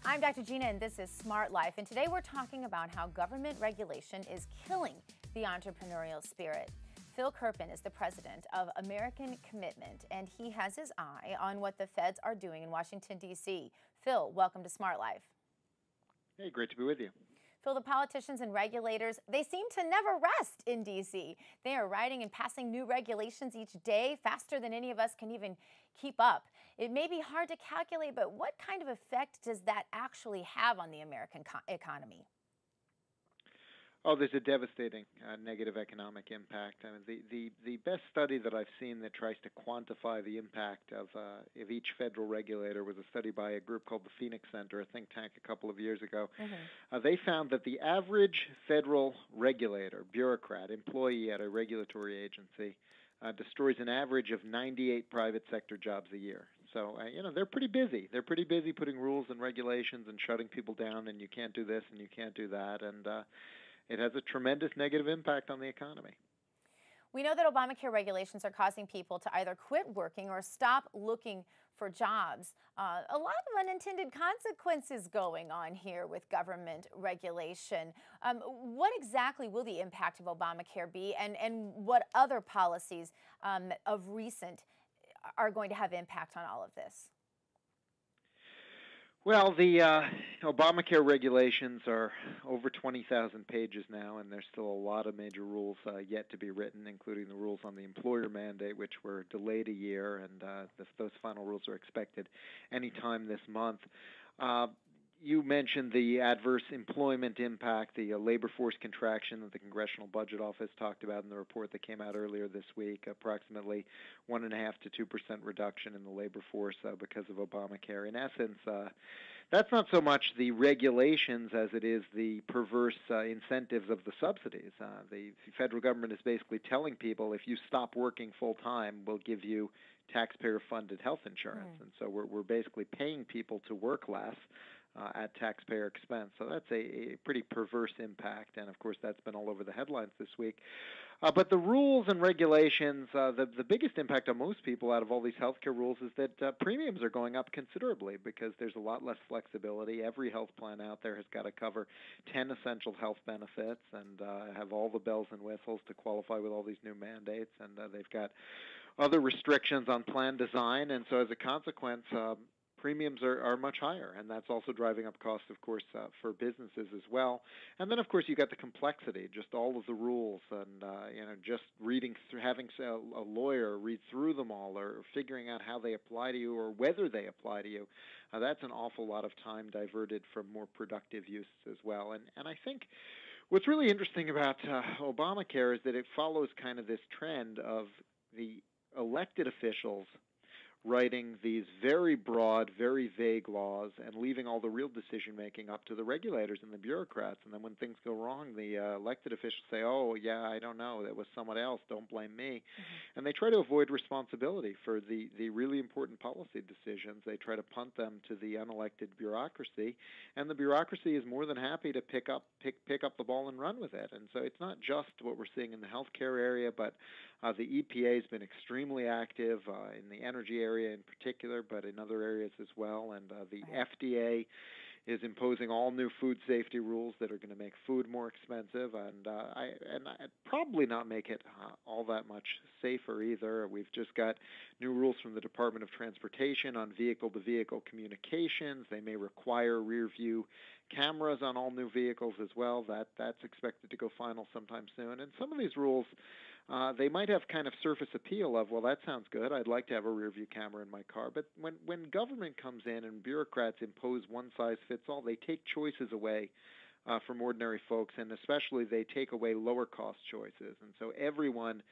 I'm Dr. Gina, and this is Smart Life. And today we're talking about how government regulation is killing the entrepreneurial spirit. Phil Kerpen is the president of American Commitment, and he has his eye on what the feds are doing in Washington, D.C. Phil, welcome to Smart Life. Hey, great to be with you. Phil, the politicians and regulators, they seem to never rest in D.C. They are writing and passing new regulations each day, faster than any of us can even keep up. It may be hard to calculate, but what kind of effect does that actually have on the American economy? Oh, there's a devastating negative economic impact. I mean, the best study that I've seen that tries to quantify the impact of each federal regulator was a study by a group called the Phoenix Center, a think tank a couple of years ago. They found that the average federal regulator, bureaucrat, employee at a regulatory agency destroys an average of 98 private sector jobs a year. So, they're pretty busy. They're pretty busy putting rules and regulations and shutting people down, and you can't do this and you can't do that. And it has a tremendous negative impact on the economy. We know that Obamacare regulations are causing people to either quit working or stop looking for jobs. A lot of unintended consequences going on here with government regulation. What exactly will the impact of Obamacare be, and what other policies of recent are going to have impact on all of this? Well, the Obamacare regulations are over 20,000 pages now, and there's still a lot of major rules yet to be written, including the rules on the employer mandate, which were delayed a year, and those final rules are expected anytime this month. You mentioned the adverse employment impact, the labor force contraction that the Congressional Budget Office talked about in the report that came out earlier this week, approximately 1.5% to 2% reduction in the labor force because of Obamacare. In essence, that's not so much the regulations as it is the perverse incentives of the subsidies. The federal government is basically telling people if you stop working full time, we'll give you taxpayer-funded health insurance. And so we're basically paying people to work less at taxpayer expense. So that's a pretty perverse impact, and of course that's been all over the headlines this week. But the rules and regulations, the biggest impact on most people out of all these healthcare rules is that premiums are going up considerably because there's a lot less flexibility. Every health plan out there has got to cover 10 essential health benefits and have all the bells and whistles to qualify with all these new mandates, and they've got other restrictions on plan design, and so as a consequence, premiums are much higher, and that's also driving up costs, of course, for businesses as well. And then, of course, you got the complexity, just all of the rules, and just reading through, having a lawyer read through them all, or figuring out how they apply to you or whether they apply to you. That's an awful lot of time diverted from more productive use as well. And I think what's really interesting about Obamacare is that it follows kind of this trend of the elected officials writing these very broad, very vague laws and leaving all the real decision-making up to the regulators and the bureaucrats. And then when things go wrong, the elected officials say, oh, yeah, I don't know, it was someone else, don't blame me. And they try to avoid responsibility for the really important policy decisions. They try to punt them to the unelected bureaucracy, and the bureaucracy is more than happy to pick up the ball and run with it. And so it's not just what we're seeing in the healthcare area, but the EPA has been extremely active in the energy area in particular, but in other areas as well. And the FDA is imposing all new food safety rules that are going to make food more expensive, and probably not make it all that much safer either. We've just got new rules from the Department of Transportation on vehicle-to-vehicle communications. They may require rear-view cameras on all new vehicles as well. That's expected to go final sometime soon. And some of these rules, they might have kind of surface appeal of, well, that sounds good, I'd like to have a rear-view camera in my car. But when government comes in and bureaucrats impose one-size-fits-all, they take choices away from ordinary folks, and especially they take away lower-cost choices. And so everyone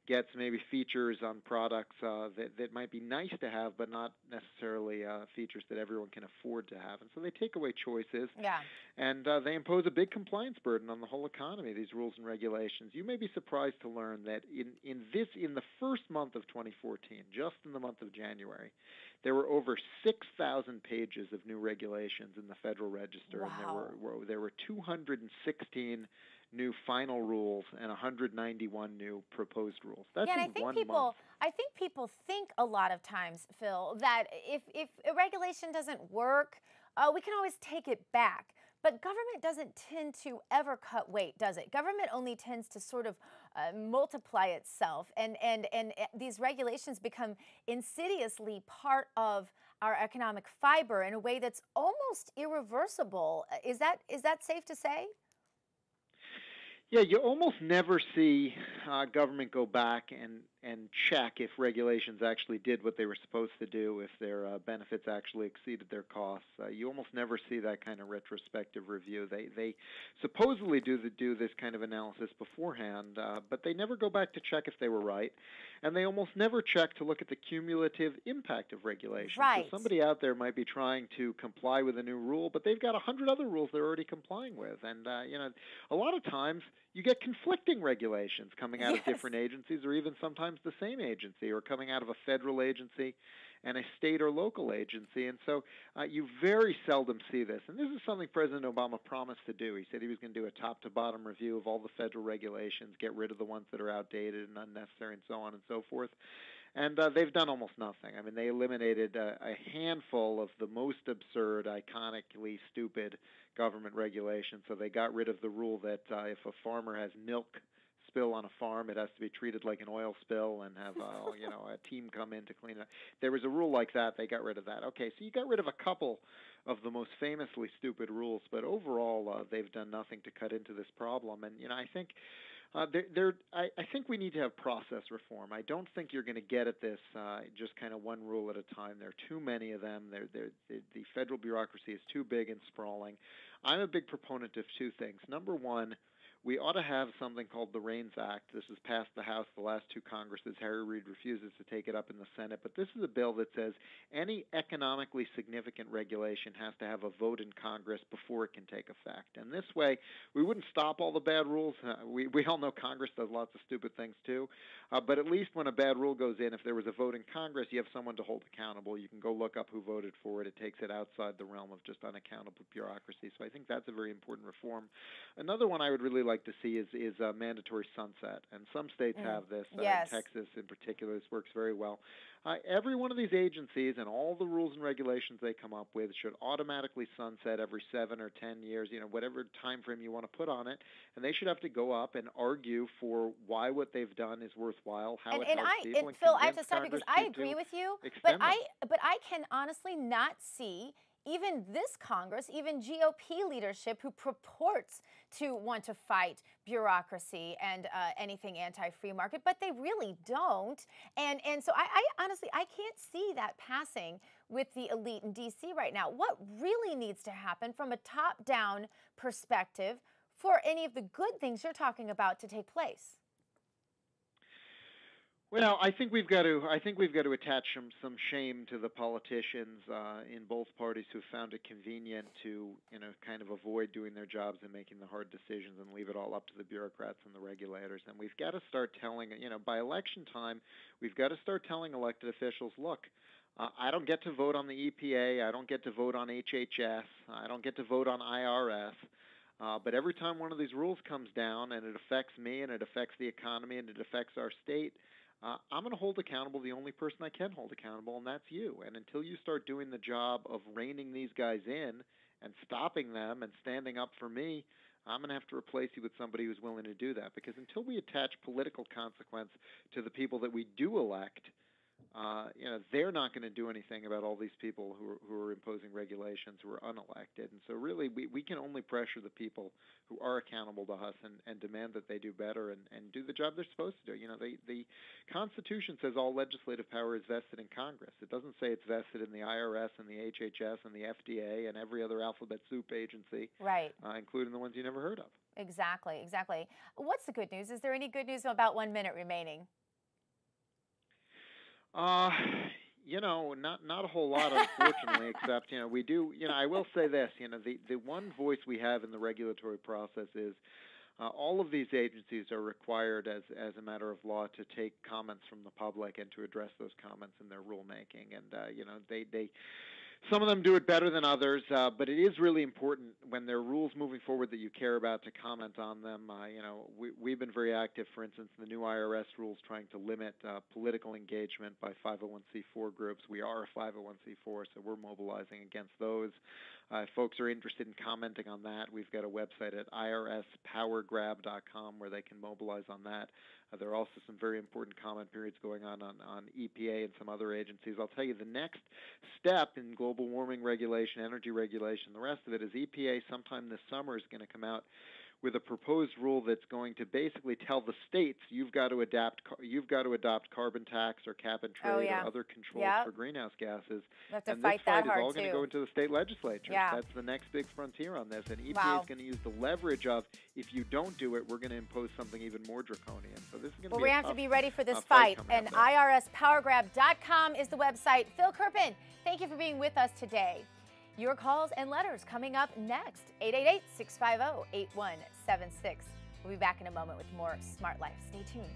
gets maybe features on products that might be nice to have, but not necessarily features that everyone can afford to have. And so they take away choices, and they impose a big compliance burden on the whole economy, these rules and regulations. You may be surprised to learn that in the first month of 2014, just in the month of January, there were over 6,000 pages of new regulations in the Federal Register, and there were 216 new final rules and 191 new proposed rules. That's in 1 month. I think people think a lot of times, Phil, that if a regulation doesn't work, we can always take it back. But government doesn't tend to ever cut weight, does it? Government only tends to sort of multiply itself, and these regulations become insidiously part of our economic fiber in a way that's almost irreversible. Is that safe to say? Yeah, you almost never see government go back and check if regulations actually did what they were supposed to do, if their benefits actually exceeded their costs. You almost never see that kind of retrospective review. They supposedly do this kind of analysis beforehand, but they never go back to check if they were right, and they almost never check to look at the cumulative impact of regulation. Right. So somebody out there might be trying to comply with a new rule, but they've got 100 other rules they're already complying with, and a lot of times you get conflicting regulations coming out of different agencies, or even sometimes the same agency, or coming out of a federal agency and a state or local agency. And so you very seldom see this. And this is something President Obama promised to do. He said he was going to do a top-to-bottom review of all the federal regulations, get rid of the ones that are outdated and unnecessary and so on and so forth. And they've done almost nothing. I mean, they eliminated a handful of the most absurd, iconically stupid government regulations. So they got rid of the rule that if a farmer has milk spill on a farm, it has to be treated like an oil spill and have a team come in to clean it. There was a rule like that. They got rid of that. Okay, so you got rid of a couple of the most famously stupid rules, but overall they've done nothing to cut into this problem. And I think I think we need to have process reform. I don't think you're going to get at this just kind of one rule at a time. There are too many of them. The federal bureaucracy is too big and sprawling. I'm a big proponent of two things. Number one, we ought to have something called the REINS Act. This has passed the House the last two Congresses. Harry Reid refuses to take it up in the Senate. But this is a bill that says any economically significant regulation has to have a vote in Congress before it can take effect. And this way, we wouldn't stop all the bad rules. We all know Congress does lots of stupid things too. But at least when a bad rule goes in, if there was a vote in Congress, you have someone to hold accountable. You can go look up who voted for it. It takes it outside the realm of just unaccountable bureaucracy. So I think that's a very important reform. Another one I would really like to see is mandatory sunset, and some states have this. Yes. In Texas, in particular, this works very well. Every one of these agencies and all the rules and regulations they come up with should automatically sunset every 7 or 10 years, whatever time frame you want to put on it, and they should have to go up and argue for why what they've done is worthwhile, how it helps people. And Phil, I have to stop because I agree with you, but I can honestly not see even this Congress, even GOP leadership who purports to want to fight bureaucracy and anything anti-free market, but they really don't. And so I honestly, I can't see that passing with the elite in D.C. right now. What really needs to happen from a top-down perspective for any of the good things you're talking about to take place? Well, I think we've got to attach some shame to the politicians in both parties who found it convenient to kind of avoid doing their jobs and making the hard decisions and leave it all up to the bureaucrats and the regulators. And we've got to start telling by election time, we've got to start telling elected officials, look, I don't get to vote on the EPA, I don't get to vote on HHS, I don't get to vote on IRS. But every time one of these rules comes down and it affects me and it affects the economy and it affects our state, I'm going to hold accountable the only person I can hold accountable, and that's you. And until you start doing the job of reining these guys in and stopping them and standing up for me, I'm going to have to replace you with somebody who's willing to do that. Because until we attach political consequence to the people that we do elect, they're not going to do anything about all these people who are imposing regulations who are unelected. And so really we can only pressure the people who are accountable to us and demand that they do better and do the job they're supposed to do. The Constitution says all legislative power is vested in Congress. It doesn't say it's vested in the IRS and the HHS and the FDA and every other alphabet soup agency, right? Including the ones you never heard of. Exactly. What's the good news? Is there any good news about 1 minute remaining? Not a whole lot, unfortunately, except, we do, I will say this, the one voice we have in the regulatory process is all of these agencies are required as a matter of law to take comments from the public and to address those comments in their rulemaking. And, they Some of them do it better than others, but it is really important when there are rules moving forward that you care about to comment on them. We've been very active, for instance, in the new IRS rules trying to limit political engagement by 501c4 groups. We are a 501c4, so we're mobilizing against those. If folks are interested in commenting on that, we've got a website at irspowergrab.com where they can mobilize on that. There are also some very important comment periods going on EPA and some other agencies. I'll tell you, the next step in global warming regulation, energy regulation, the rest of it is EPA sometime this summer is going to come out with a proposed rule that's going to basically tell the states you've got to adopt carbon tax or cap and trade or other controls for greenhouse gases. We have to and fight this fight that hard is all going to go into the state legislatures. Yeah. That's the next big frontier on this. And EPA is going to use the leverage of, if you don't do it, we're going to impose something even more draconian. So this is going to be we have to be ready for this fight. And irspowergrab.com is the website. Phil Kerpen, thank you for being with us today. Your calls and letters coming up next. 888-650-8176. We'll be back in a moment with more Smart Life. Stay tuned.